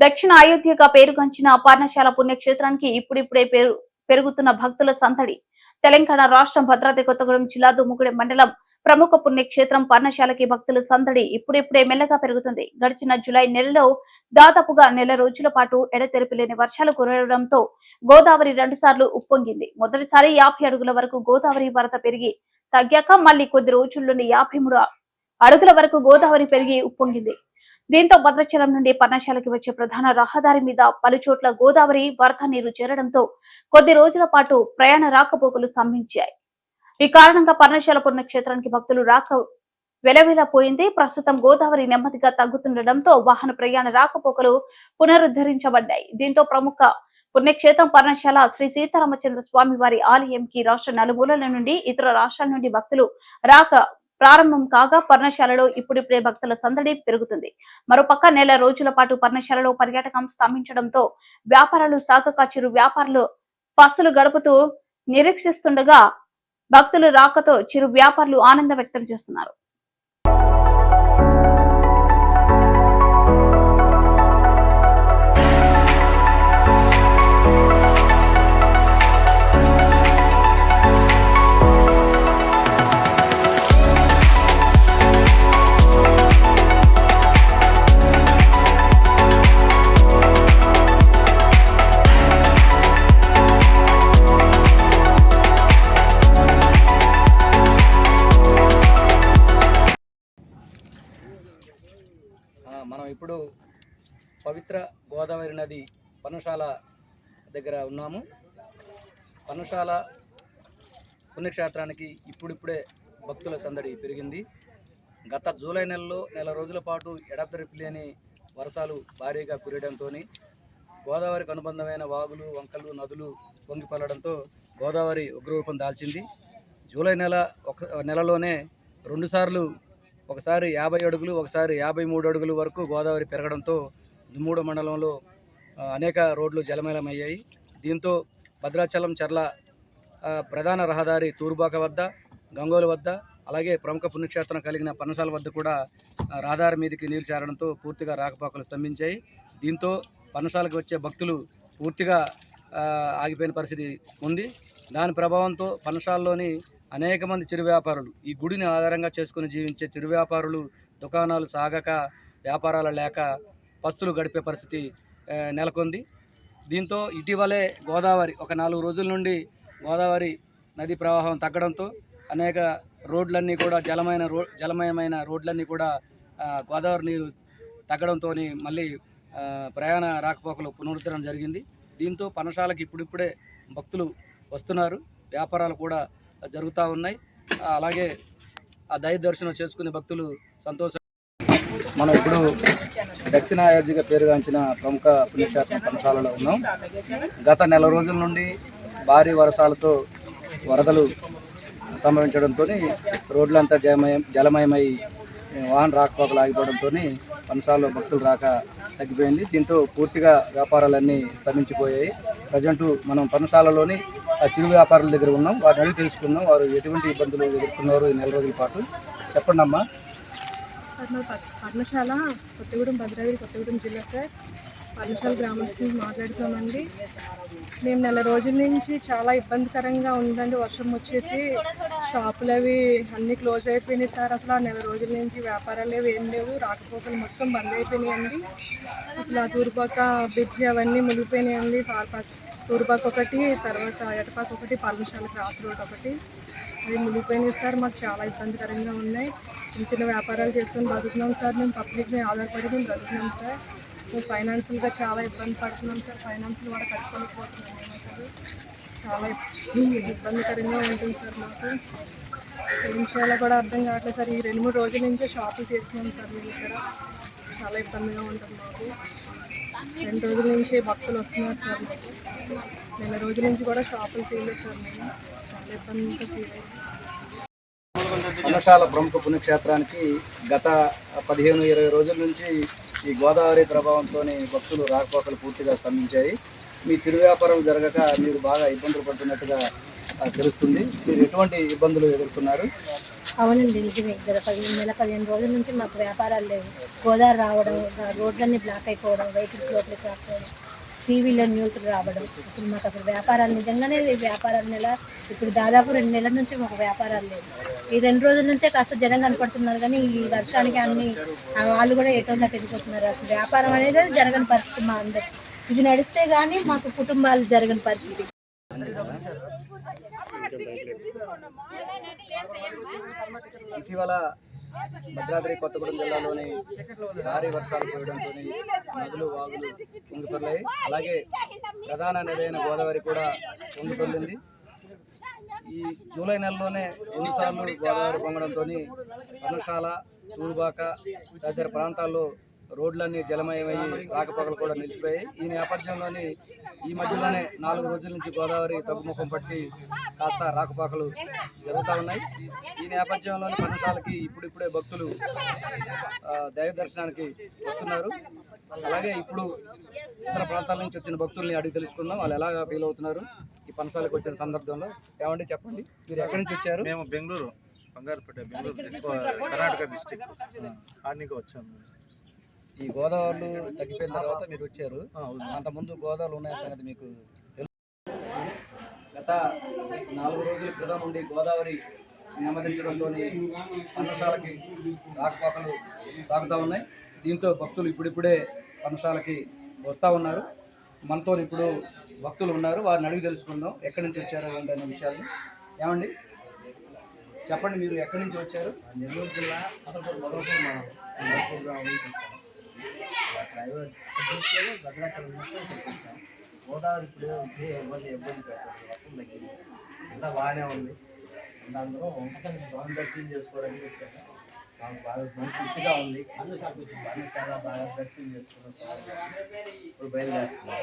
దక్షిణ అయోధ్యగా పేరుగాంచిన పర్ణశాల పుణ్యక్షేత్రానికి ఇప్పుడిప్పుడే పెరుగుతున్న భక్తుల సందడి. తెలంగాణ రాష్ట్రం భద్రాద్రి కొత్తగూడెం జిల్లా దుమ్ముగూడెం మండలం ప్రముఖ పుణ్యక్షేత్రం పర్ణశాలకి భక్తుల సందడి ఇప్పుడిప్పుడే మెల్లగా పెరుగుతుంది. గడిచిన జూలై నెలలో దాదాపుగా నెల రోజుల పాటు ఎడతెరిపి లేని వర్షాలు కురవడంతో గోదావరి 2 సార్లు ఉప్పొంగింది. మొదటిసారి 50 అడుగుల వరకు గోదావరి వరద పెరిగి తగ్గాక మళ్లీ కొద్ది రోజుల్లోనే 53 అడుగుల వరకు గోదావరి పెరిగి ఉప్పొంగింది. దీంతో భద్రాచలం నుండి పర్ణశాలకి వచ్చే ప్రధాన రహదారి మీద పలుచోట్ల గోదావరి వరద నీరు చేరడంతో కొద్ది రోజుల పాటు ప్రయాణ రాకపోకలు స్తంభించాయి. ఈ కారణంగా పర్ణశాల పుణ్యక్షేత్రానికి భక్తులు రాక వెలవెలపోయింది. ప్రస్తుతం గోదావరి నెమ్మదిగా తగ్గుతుండటంతో వాహన ప్రయాణ రాకపోకలు పునరుద్ధరించబడ్డాయి. దీంతో ప్రముఖ పుణ్యక్షేత్రం పర్ణశాల శ్రీ సీతారామచంద్ర స్వామి వారి ఆలయంకి రాష్ట్ర నలుమూలల నుండి ఇతర రాష్ట్రాల నుండి భక్తులు రాక ప్రారంభం కాగా పర్ణశాలలో ఇప్పుడిప్పుడే భక్తుల సందడి పెరుగుతుంది. మరోపక్క నెల రోజుల పాటు పర్ణశాలలో పర్యాటకం స్తంభించడంతో వ్యాపారాలు సాగక చిరు వ్యాపారులు పస్తులు గడుపుతూ నిరీక్షిస్తుండగా భక్తులు రాకతో చిరు వ్యాపారులు ఆనందం వ్యక్తం చేస్తున్నారు. మనం ఇప్పుడు పవిత్ర గోదావరి నది పర్ణశాల దగ్గర ఉన్నాము. పర్ణశాల పుణ్యక్షేత్రానికి ఇప్పుడిప్పుడే భక్తుల సందడి పెరిగింది. గత జూలై నెలలో నెల రోజుల పాటు ఎడతెరిపి లేని వర్షాలు భారీగా కురియడంతో గోదావరికి అనుబంధమైన వాగులు, వంకలు, నదులు పొంగిపల్లడంతో గోదావరి ఉగ్రరూపం దాల్చింది. జూలై నెలలోనే 2 సార్లు, ఒకసారి 50 అడుగులు, ఒకసారి 53 అడుగుల వరకు గోదావరి పెరగడంతో దుమ్ముగూడెం మండలంలో అనేక రోడ్లు జలమయమయ్యాయి. దీంతో భద్రాచలం చర్ల ప్రధాన రహదారి తూర్బాక వద్ద, గంగోలు వద్ద, అలాగే ప్రముఖ పుణ్యక్షేత్రం కలిగిన పర్ణశాల వద్ద కూడా రహదారి మీదకి నీరు చేరడంతో పూర్తిగా రాకపోకలు స్తంభించాయి. దీంతో పర్ణశాలకు వచ్చే భక్తులు పూర్తిగా ఆగిపోయిన పరిస్థితి ఉంది. దాని ప్రభావంతో పర్ణశాలలోని అనేక మంది చిరు వ్యాపారులు, ఈ గుడిని ఆధారంగా చేసుకుని జీవించే చిరు వ్యాపారులు దుకాణాలు సాగక, వ్యాపారాలు లేక పస్తులు గడిపే పరిస్థితి నెలకొంది. దీంతో ఇటీవలే గోదావరి ఒక 4 రోజుల నుండి గోదావరి నది ప్రవాహం తగ్గడంతో అనేక రోడ్లన్నీ కూడా జలమయమైన రోడ్లన్నీ కూడా గోదావరి నీరు తగ్గడంతో మళ్ళీ ప్రయాణ రాకపోకలు పునరుద్ధరణ జరిగింది. దీంతో పర్ణశాలకి ఇప్పుడిప్పుడే భక్తులు వస్తున్నారు, వ్యాపారాలు కూడా జరుగుతూ ఉన్నాయి. అలాగే ఆ దైవ దర్శనం చేసుకునే భక్తులు సంతోషం. మనం ఇప్పుడు దక్షిణ అయోధ్యగా పేరుగాంచిన ప్రముఖ పుణ్యక్షేత్రం పర్ణశాలలో ఉన్నాం. గత నెల రోజుల నుండి భారీ వర్షాలతో వరదలు సంభవించడంతో రోడ్లంతా జలమయమై వాహన రాకపోకలు ఆగిపోవడంతో పర్ణశాలలో భక్తులు రాక తగ్గిపోయింది. దీంతో పూర్తిగా వ్యాపారాలన్నీ స్తంభించిపోయాయి. ప్రజెంట్ మనం పర్ణశాలలోని చిరు వ్యాపారుల దగ్గర ఉన్నాం. వారిని అడిగి తెలుసుకున్నాం వారు ఎటువంటి ఇబ్బందులు ఎదుర్కొన్నారు ఈ నెల రోజుల పాటు. చెప్పండి అమ్మా. పర్ణశాల కొత్తగూడెం, భద్రాద్రి కొత్తగూడెం జిల్లా సార్. పర్ణశాల గ్రామస్తులు మాట్లాడుతామండి. మేము నెల రోజుల నుంచి చాలా ఇబ్బందికరంగా ఉందండి. వర్షం వచ్చేసి షాపులు అవి అన్నీ క్లోజ్ అయిపోయినాయి సార్. అసలు ఆ నెల రోజుల నుంచి వ్యాపారాలు ఏం లేవు, రాకపోకలు మొత్తం బంద్ అయిపోయినాయండి. ఇట్లా తూర్పాక బ్రిడ్జి అవన్నీ మునిగిపోయినాయండి. తూర్పాక ఒకటి, తర్వాత ఎటపాక ఒకటి, పర్ణశాల క్రాస్ రోడ్ ఒకటి, అవి మునిగిపోయినాయి సార్. మాకు చాలా ఇబ్బందికరంగా ఉన్నాయి. చిన్న చిన్న వ్యాపారాలు చేసుకొని బతుకుతున్నాం సార్. మేము పబ్లిక్ మీద ఆధారపడి మేము బతుకుతున్నాం సార్. మేము ఫైనాన్షియల్గా చాలా ఇబ్బంది పడుతున్నాం సార్. ఫైనాన్షియల్ కూడా కట్టుకోలేకపోతున్నాం అసలు. చాలా ఇబ్బందికరంగా ఉంటుంది సార్. మాకు ఏం చేయాలో కూడా అర్థం కావట్లేదు సార్. ఈ 2-3 రోజుల నుంచే షాపులు చేస్తున్నాం సార్. మేము ఇక్కడ చాలా ఇబ్బందిగా ఉంటుంది మాకు. 2 రోజుల నుంచి భక్తులు వస్తున్నారు సార్. నెల రోజుల నుంచి కూడా షాపులు చేయలేదు సార్. మేము చాలా ఇబ్బందిగా ఫీల్ అయ్యాం. పర్ణశాల ప్రముఖ పుణ్యక్షేత్రానికి గత 15-20 రోజుల నుంచి ఈ గోదావరి ప్రభావంతో భక్తులు రాకపోకలు పూర్తిగా స్తంభించాయి. మీ చిరు వ్యాపారం జరగక మీరు బాగా ఇబ్బందులు పడుతున్నట్టుగా తెలుస్తుంది. మీరు ఎటువంటి ఇబ్బందులు ఎదుర్కొన్నారు? అవునండి, నిజమే. గత 15 రోజుల నుంచి మాకు వ్యాపారాలు లేవు. గోదావరి రావడం, రోడ్లన్నీ బ్లాక్ అయిపోవడం, వెహికల్స్ లోపలికి రాకపోవడం, టీవీలో న్యూస్లు రావడం, అసలు మాకు అసలు వ్యాపారాలు నిజంగానే వ్యాపారాల నెల ఇప్పుడు దాదాపు 2 నెలల నుంచి మాకు వ్యాపారాలు లేవు. ఈ 2 రోజుల నుంచే కాస్త జనం కనపడుతున్నారు, కానీ ఈ వర్షానికి అన్ని వాళ్ళు కూడా ఎటోళ్ళ వెళ్ళిపోతున్నారు. అసలు వ్యాపారం అనేది జరగని పరిస్థితి మా అందరు. ఇది నడిస్తే కానీ మాకు కుటుంబాలు జరగని పరిస్థితి. ఇటీవల భద్రాద్రి కొత్తగూడెం జిల్లాలోని భారీ వర్షాలు కురవడంతో నదులు వాగులు పొంగిపొర్లాయి. అలాగే ప్రధాన నదైన గోదావరి కూడా పొంగిపొర్లింది. ఈ జూలై నెలలోనే 2 సార్లు గోదావరి పొంగడంతో పర్ణశాల, తూరుబాక తదితర ప్రాంతాల్లో రోడ్లన్నీ జలమయమయ్యి రాకపోకలు కూడా నిలిచిపోయాయి. ఈ నేపథ్యంలోని ఈ మధ్యలోనే 4 రోజుల నుంచి గోదావరి తగ్గుముఖం పట్టి కాస్త రాకపోకలు జరుగుతూ ఉన్నాయి. ఈ నేపథ్యంలోని పర్ణశాలకి ఇప్పుడిప్పుడే భక్తులు దైవ దర్శనానికి వస్తున్నారు. అలాగే ఇప్పుడు ఇతర ప్రాంతాల నుంచి వచ్చిన భక్తుల్ని అడిగి తెలుసుకుందాం వాళ్ళు ఎలాగా ఫీల్ అవుతున్నారు ఈ పర్ణశాలకు వచ్చిన సందర్భంలో. ఏమండి చెప్పండి, మీరు ఎక్కడి నుంచి వచ్చారు? మేము బెంగళూరు, బంగారుపేట, బెంగళూరు కర్ణాటక డిస్టిక్ ఆర్నికి వచ్చాము. ఈ గోదావరిలు తగ్గిపోయిన తర్వాత మీరు వచ్చారు. అంతకుముందు గోదావరిలు ఉన్న సంగతి మీకు తెలుసు. గత 4 రోజుల క్రితం నుండి గోదావరి నెమ్మదించడంతో పర్ణశాలకి రాకపోకలు సాగుతూ ఉన్నాయి. దీంతో భక్తులు ఇప్పుడిప్పుడే పర్ణశాలకి వస్తూ ఉన్నారు. మనతో ఇప్పుడు భక్తులు ఉన్నారు, వారిని అడిగి తెలుసుకుందాం ఎక్కడి నుంచి వచ్చారు ఏంటనే విషయాలు. ఏమండి చెప్పండి, మీరు ఎక్కడి నుంచి వచ్చారు? నెల్లూరు జిల్లా డ్రైవర్ భద్రాచలం నుంచి వచ్చాం. గోదావరి ఇప్పుడు ఇబ్బంది పెట్టారు, వర్షం తగ్గింది, అంతా బాగానే ఉంది. అందరూ స్వామి దర్శనం చేసుకోవడానికి వచ్చాము. మాకు బాగా మంచి ఇదిగా ఉంది, చాలా బాగా దర్శనం చేసుకున్నాం. ఇప్పుడు బయలుదేరుతున్నాం.